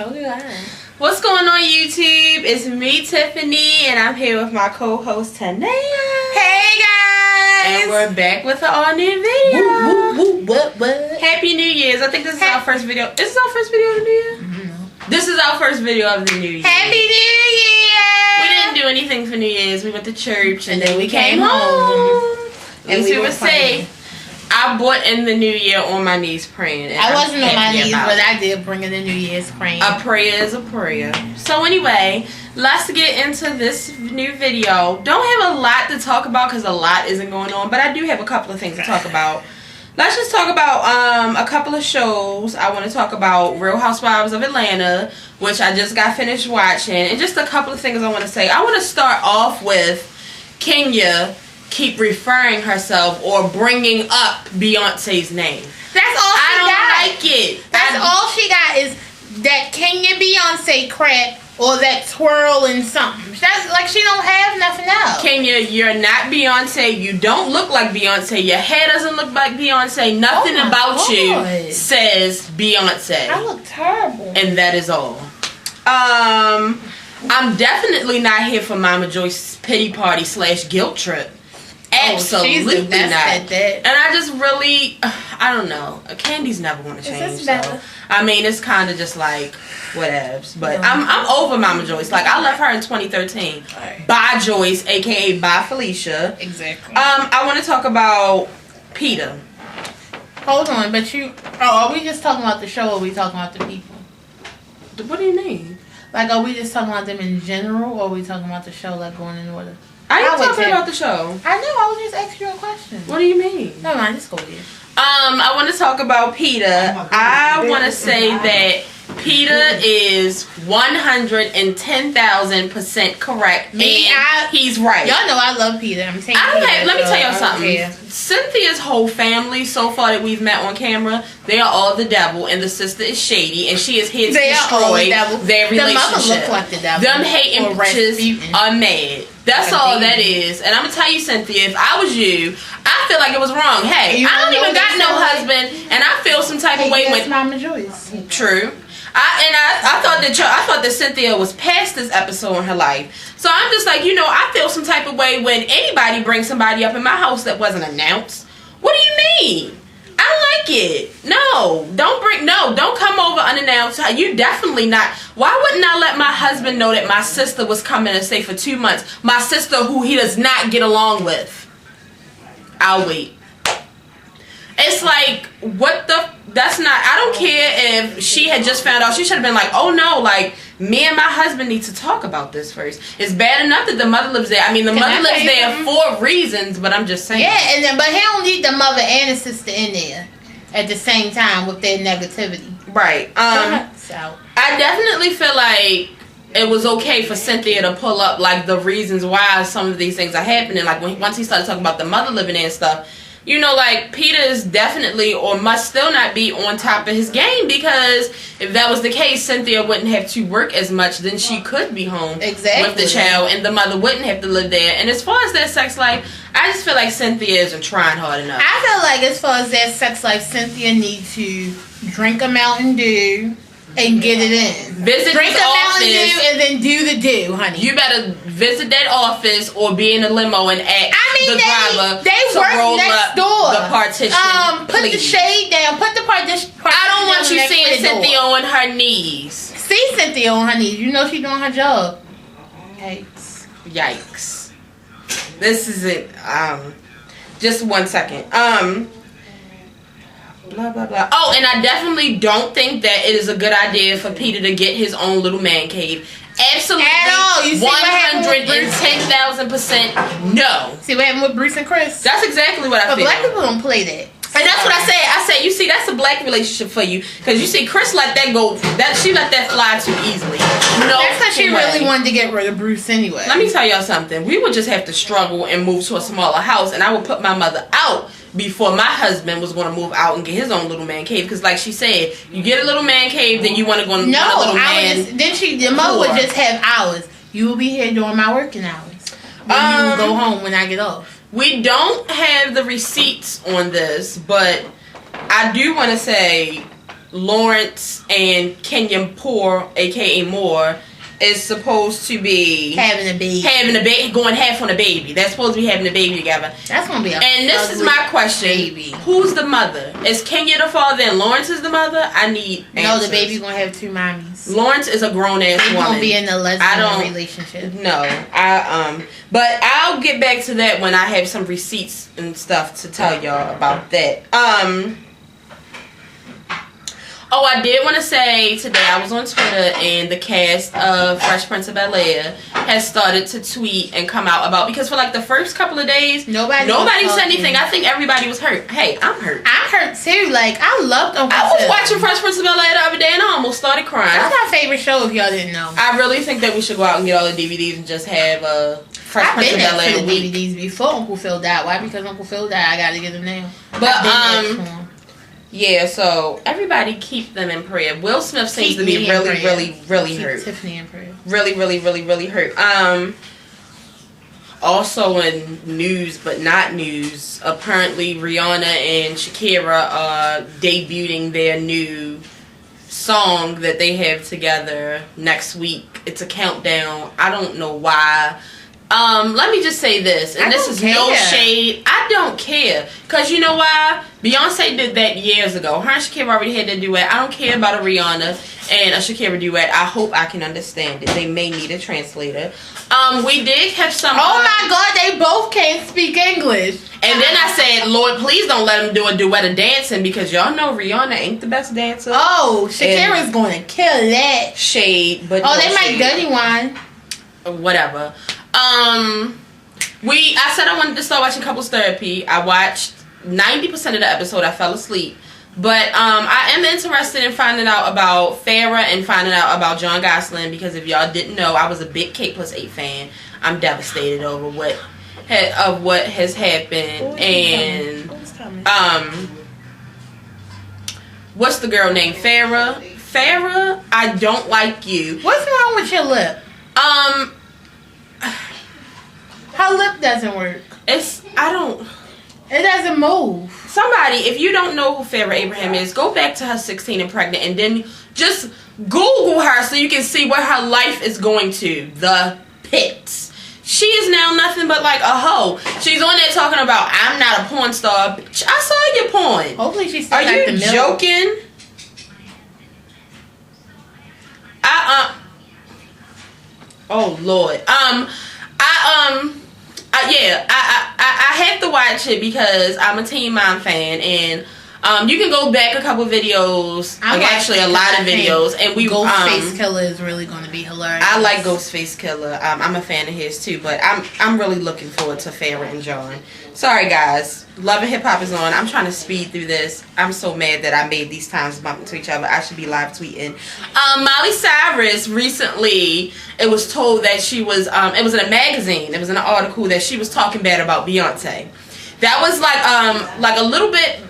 So do I. What's going on, YouTube? It's me, Tiffany, and I'm here with my co-host, Tanea. Hey, guys! And we're back with an all-new video. What? Happy New Year's. I think this is our first video. Is this our first video of the New Year? Mm-hmm. This is our first video of the New Year. Happy New Year! We didn't do anything for New Year's. We went to church, and then we came home. home. And we would say, I brought in the New Year on my knees praying. I wasn't on my knees, but I did bring in the New Year's praying. A prayer is a prayer. So anyway, let's get into this new video. Don't have a lot to talk about because a lot isn't going on, but I do have a couple of things to talk about. Let's just talk about a couple of shows. I want to talk about Real Housewives of Atlanta, which I just got finished watching, and just a couple of things I want to say. I want to start off with Kenya keep referring herself or bringing up Beyonce's name. That's all she got. I don't like it. That's all she got is that Kenya Beyonce crap or that twirling something. That's like she don't have nothing else. Kenya, you're not Beyonce. You don't look like Beyonce. Your hair doesn't look like Beyonce. Nothing about you says Beyonce. I look terrible. And that is all. I'm definitely not here for Mama Joyce's pity party / guilt trip. Absolutely not. And I just really, I don't know. Candy's never going to change. So, I mean, it's kind of just like whatevs. But I'm over Mama Joyce. Like, I left her in 2013. Right. Bye Joyce, aka bye Felicia. Exactly. I want to talk about Peter. Hold on, but are we just talking about the show or are we talking about the people? What do you mean? Like, are we just talking about them in general or are we talking about the show, like, going in order? I ain't talking about the show. I know, I was just asking you a question. What do you mean? No, mind, just go ahead. I want to talk about Peter. I want to say that Peter is 110,000% correct. He's right. Y'all know I love Peter. I'm saying let me tell y'all something. Cynthia's whole family so far that we've met on camera, they are all the devil, and the sister is shady, and she is here to destroy their relationship. The mother look like the devil. Them hating bitches are mad. That's all that is. And I'm going to tell you, Cynthia, if I was you, I feel like it was wrong. Hey, I don't even got no husband, and I feel some type of way when Mama Joyce. True. I thought that Cynthia was past this episode in her life. So I'm just like, I feel some type of way when anybody brings somebody up in my house that wasn't announced. What do you mean? I don't like it. No, don't come over unannounced. You definitely not. Why wouldn't I let my husband know that my sister was coming to stay for 2 months? My sister who he does not get along with. I'll wait. It's like, I don't care if she had just found out. She should have been like, oh no, like, me and my husband need to talk about this first. It's bad enough that the mother lives there. I mean, the mother lives there for reasons, but I'm just saying. Yeah, but he don't need the mother and the sister in there at the same time with their negativity. Right. I definitely feel like it was okay for Cynthia to pull up, like, the reasons why some of these things are happening. Like, once he started talking about the mother living there and stuff, like, Peter is definitely or must still not be on top of his game, because if that was the case, Cynthia wouldn't have to work as much. Then she could be home with the child, and the mother wouldn't have to live there. And as far as their sex life, I just feel like Cynthia isn't trying hard enough. I feel like as far as their sex life, Cynthia needs to drink a Mountain Dew and get it in. Drink a Mountain Dew and then do the do, honey. You better visit that office or be in a limo and ask the driver to roll next up door. The partition. Put the shade down. Put the partition. I don't want you seeing Cynthia on her knees. See Cynthia on her knees. You know she's doing her job. Yikes. This is it. Just 1 second. Blah, blah, blah. Oh, and I definitely don't think that it is a good idea for Peter to get his own little man cave. Absolutely. At all. You see 110,000% no. See what happened with Bruce and Chris? That's exactly what I feel. But black people don't play that. And that's what I said. I said, you see, that's a black relationship for you. Because you see, Chris let that go. She let that fly too easily. No, that's because she really wanted to get rid of Bruce anyway. Let me tell y'all something. We would just have to struggle and move to a smaller house. And I would put my mother out before my husband was going to move out and get his own little man cave. Because like she said, you get a little man cave, then you want to go and a little man. The mother would just have hours. You will be here during my working hours. Then you will go home when I get off. We don't have the receipts on this, but I do want to say Lawrence and Kenyon Poor, aka Moore, is supposed to be having a baby, going half on a baby. They're supposed to be having a baby together. That's gonna be and this is my question: baby. Who's the mother? Is Kenya the father and Lawrence is the mother? I need answers. No, the baby's gonna have two mommies. Lawrence is a grown ass woman. Gonna be in a lesbian relationship. No, but I'll get back to that when I have some receipts and stuff to tell y'all about that. Oh, I did want to say today I was on Twitter and the cast of Fresh Prince of Bel-Air has started to tweet and come out about, because for like the first couple of days nobody said anything. I think everybody was hurt. Hey, I'm hurt. I'm hurt too. Like I loved Uncle Phil. I was watching Fresh Prince of Bel-Air the other day and I almost started crying. That's my favorite show if y'all didn't know. I really think that we should go out and get all the DVDs and just have Fresh Prince of Bel-Air DVDs before Uncle Phil died. Why? Because Uncle Phil died. I gotta get them now. But yeah, so everybody keep them in prayer. Will Smith seems to be really hurt. Tiffany in prayer. Really hurt. Also in news, but not news, apparently Rihanna and Shakira are debuting their new song that they have together next week. It's a countdown. I don't know why. Let me just say this, and this is no shade. I don't care, cause you know why? Beyonce did that years ago. Her and Shakira already had that duet. I don't care about a Rihanna and a Shakira duet. I hope I can understand it. They may need a translator. We did have some. Oh my God, they both can't speak English. And then I said, Lord, please don't let them do a duet of dancing, because y'all know Rihanna ain't the best dancer. Oh, Shakira's going to kill that. Shade, but they might dirty wine. Whatever. I said I wanted to start watching couples therapy. I watched 90% of the episode. I fell asleep. But I am interested in finding out about Farrah and finding out about John Gosling, because if y'all didn't know, I was a big K+8 fan. I'm devastated over what has happened. And what's the girl named Farrah? Farrah, I don't like you. What's wrong with your lip? Her lip doesn't work. It doesn't move. Somebody, if you don't know who Farrah Abraham is, go back to her 16 and pregnant and then just Google her so you can see where her life is going to. The pits. She is now nothing but like a hoe. She's on there talking about, I'm not a porn star. Bitch, I saw your porn. Hopefully she's still Are like the you milk. joking? Oh Lord. I have to watch it because I'm a Teen Mom fan, and you can go back a couple videos, actually a lot of videos, and Ghostface Killer is really going to be hilarious. I like Ghostface Killer. I'm a fan of his too, but I'm really looking forward to Farrah and John. Sorry guys, Love and Hip Hop is on. I'm trying to speed through this. I'm so mad that I made these times bump into each other. I should be live tweeting. Miley Cyrus recently, it was told that she was, it was in a magazine, it was in an article that she was talking bad about Beyonce. That was like a little bit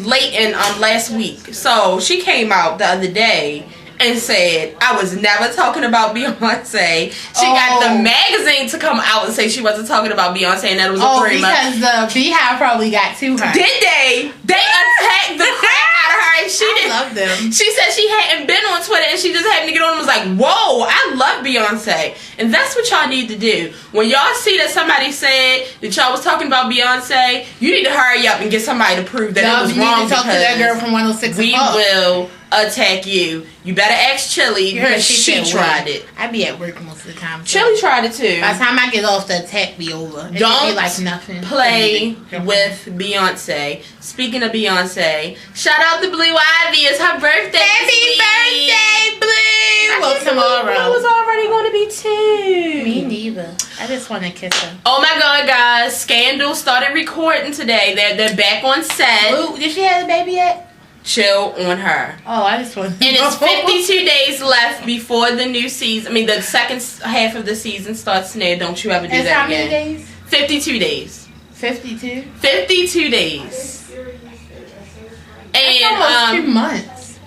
late in last week. So she came out the other day and said, I was never talking about Beyonce. She got the magazine to come out and say she wasn't talking about Beyonce, and that was a rumor. Because the Beehive probably got to her. Did they? They attacked the crap out of her, and she didn't. I love them. She said she hadn't been on Twitter, and she just happened to get on and was like, whoa, I love Beyonce. And that's what y'all need to do. When y'all see that somebody said that y'all was talking about Beyonce, you need to hurry up and get somebody to prove that it was wrong. You need to talk to that girl from 106 we will attack you. You better ask Chili, because she tried it. I be at work most of the time. So Chili tried it too. By the time I get off, the attack be over. Don't be like nothing. Play with Beyonce. Speaking of Beyonce, shout out to Blue Ivy. It's her birthday. Happy birthday, Blue! Well, tomorrow. Blue was already going to be 2. Me neither. I just want to kiss her. Oh my God, guys! Scandal started recording today. They're back on set. Blue, did she have a baby yet? Chill on her. Oh, I just want to And it's 52 days left before the new season. I mean, the second half of the season starts now. Don't you ever do that again. How many days? 52 days. 52? 52 days. And almost 2 months.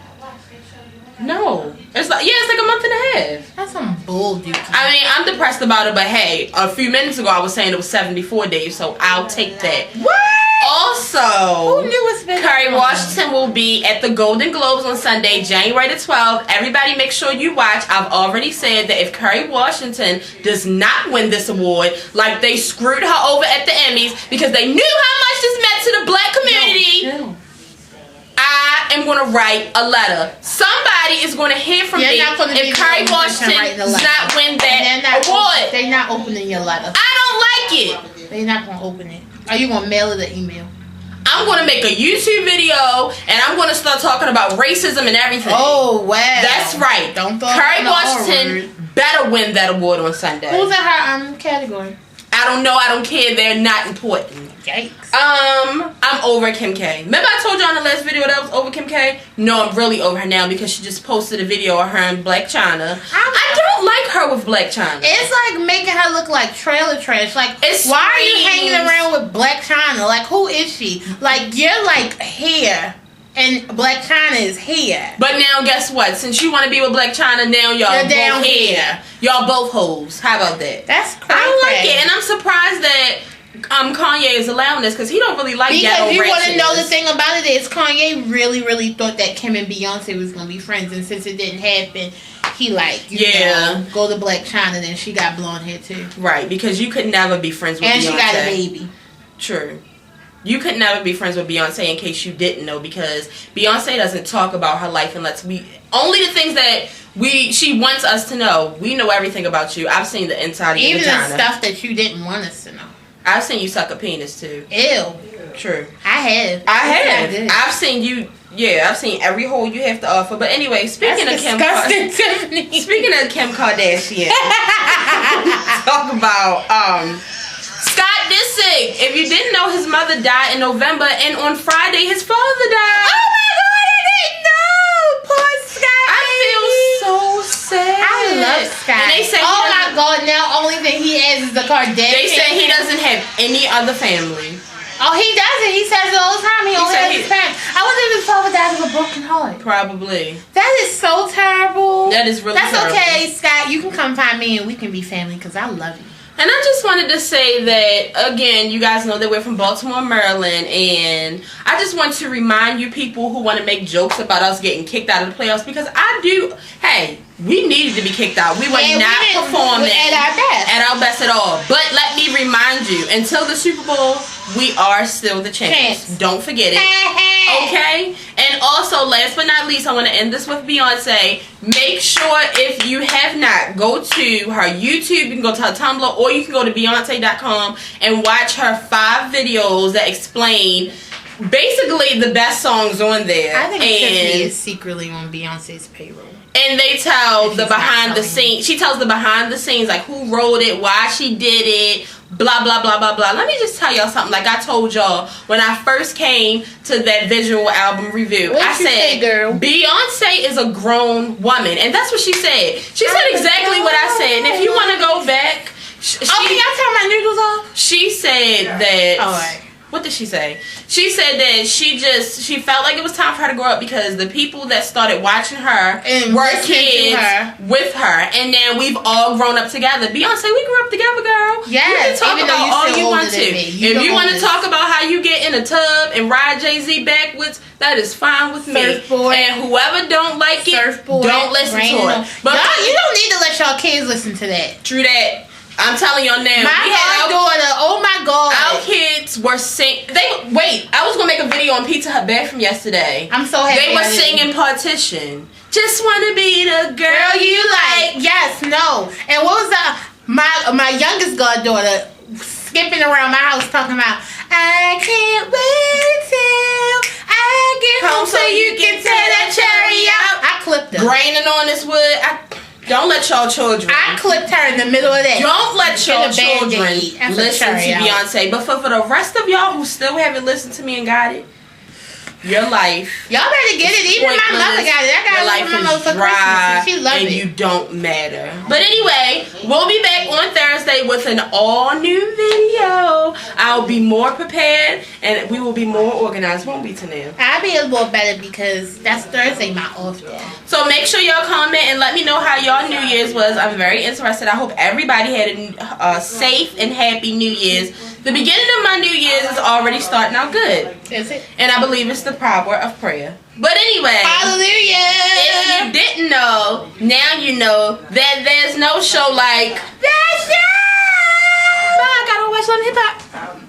No. It's like a month and a half. That's some bull, dude. I mean, I'm depressed about it, but hey, a few minutes ago I was saying it was 74 days, so I'll take that. What? Also, who knew it's been Kerry Washington will be at the Golden Globes on Sunday, January the 12th. Everybody make sure you watch. I've already said that if Kerry Washington does not win this award, like they screwed her over at the Emmys because they knew how much this meant to the black community, I am going to write a letter. Somebody is going to hear from me if Kerry Washington does not win that award. They're not opening your letter. I don't like it. They're not going to open it. Are you going to mail it or email? I'm going to make a YouTube video and I'm going to start talking about racism and everything. Oh, wow. That's right. Don't throw Kerry Washington better win that award on Sunday. Who's in her category? I don't know. I don't care. They're not important. Yikes. I'm over Kim K. Remember I told you on the last video that I was over Kim K? No, I'm really over her now because she just posted a video of her in Black China. I don't like her with Black China. It's like making her look like trailer trash. Like, it's why are you hanging around with Black China? Like, who is she? Like, you're like hair. And Black China is here. But now guess what? Since you want to be with Black China, now y'all both here. Y'all both hoes. How about that? That's crazy. I don't like it. And I'm surprised that Kanye is allowing this because he don't really like ghetto Because you want to ratchets. know the thing about it is Kanye really thought that Kim and Beyonce was going to be friends. And since it didn't happen, he like, you know, go to Black China. Then she got blonde hair too. Right. Because you could never be friends with Beyonce. And she got a baby. True. You could never be friends with Beyonce in case you didn't know because Beyonce doesn't talk about her life unless only the things that she wants us to know. We know everything about you. I've seen the inside of your vagina. Even the stuff that you didn't want us to know. I've seen you suck a penis too. Ew. True. I have. I've seen you. Yeah, I've seen every hole you have to offer. But anyway, speaking of Kim Kardashian, talk about Scott Disick. If you didn't know, his mother died in November, and on Friday, his father died. Oh my God, I didn't know. Poor Scott. I feel so sad. I love Scott. And they say, oh my God, now only thing he has is the Kardashian. They say he doesn't have any other family. Oh, he doesn't. He says it all the time. He only has his parents. I wonder if his father died of a broken heart. Probably. That is so terrible. That is really terrible. That's okay, Scott. You can come find me and we can be family because I love you. And I just wanted to say that, again, you guys know that we're from Baltimore, Maryland, and I just want to remind you people who want to make jokes about us getting kicked out of the playoffs, because hey, we needed to be kicked out. We were not performing at our best at all. But let me remind you, until the Super Bowl, we are still the champs. Don't forget it. Okay? And also, last but not least, I want to end this with Beyonce. Make sure, if you have not, go to her YouTube. You can go to her Tumblr, or you can go to Beyonce.com and watch her 5 videos that explain basically the best songs on there. I think Tiffany is secretly on Beyonce's payroll. And they tell the behind the scenes. She tells the behind the scenes, like who wrote it, why she did it, blah, blah, blah, blah, blah. Let me just tell y'all something. Like I told y'all when I first came to that visual album review, I said, girl? Beyonce is a grown woman. And that's what she said. She said exactly what I said. And if you want to go back. Can y'all turn my noodles off? She said that. All right. What did she say? She said that she felt like it was time for her to grow up because the people that started watching her were kids with her. And now we've all grown up together. Beyonce, we grew up together, girl. Yes, you can talk about all you want to. If you want to talk about how you get in a tub and ride Jay-Z backwards, that is fine with me. Surfboard. And whoever don't like it, don't listen to it. But you don't need to let y'all kids listen to that. True that. I'm telling y'all now. My goddaughter, oh my God. Our kids were singing. I was going to make a video on Pizza Hut bathroom yesterday. I'm so happy. They were singing Partition. Just want to be the girl you like. Yes, no. And what was my youngest goddaughter skipping around my house talking about, I can't wait till I get home so you can tear that cherry out. I clipped her. Graining on this wood. Don't let y'all children. I clipped her in the middle of that. Don't let y'all children listen to Beyonce. But for the rest of y'all who still haven't listened to me and got it, your life. Y'all better get it. Even my mother got it. I got it for my mother for Christmas. She loved it. And you don't matter. But anyway, we'll be back on Thursday with an all-new video. I'll be more prepared and we will be more organized. Won't be, Tanel? I'll be a little better because that's Thursday, my off day. So make sure y'all comment and let me know how y'all New Year's was. I'm very interested. I hope everybody had a safe and happy New Year's. The beginning of my New Year's is already starting out good. Is it? And I believe it's the power of prayer. But anyway. Hallelujah! If you didn't know, now you know that there's no show like That's it! Bye, I gotta watch some hip hop.